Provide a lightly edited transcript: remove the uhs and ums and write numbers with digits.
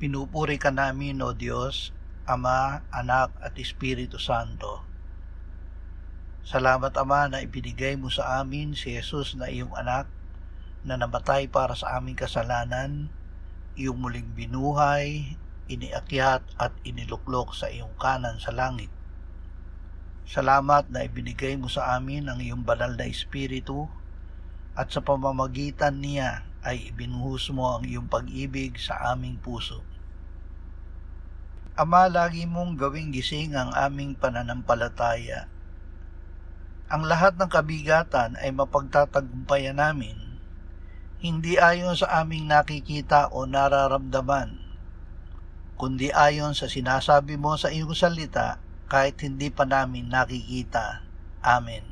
Pinupuri ka namin, O Diyos, Ama, Anak at Espiritu Santo. Salamat, Ama, na ibinigay mo sa amin si Jesus na iyong anak na namatay para sa aming kasalanan, iyong muling binuhay, iniakyat at iniluklok sa iyong kanan sa langit. Salamat na ibinigay mo sa amin ang iyong banal na Espiritu at sa pamamagitan niya ay ibinuhos mo ang iyong pag-ibig sa aming puso. Ama, lagi mong gawing gising ang aming pananampalataya. Ang lahat ng kabigatan ay mapagtatagumpayan namin, hindi ayon sa aming nakikita o nararamdaman, kundi ayon sa sinasabi mo sa iyong salita kahit hindi pa namin nakikita. Amen.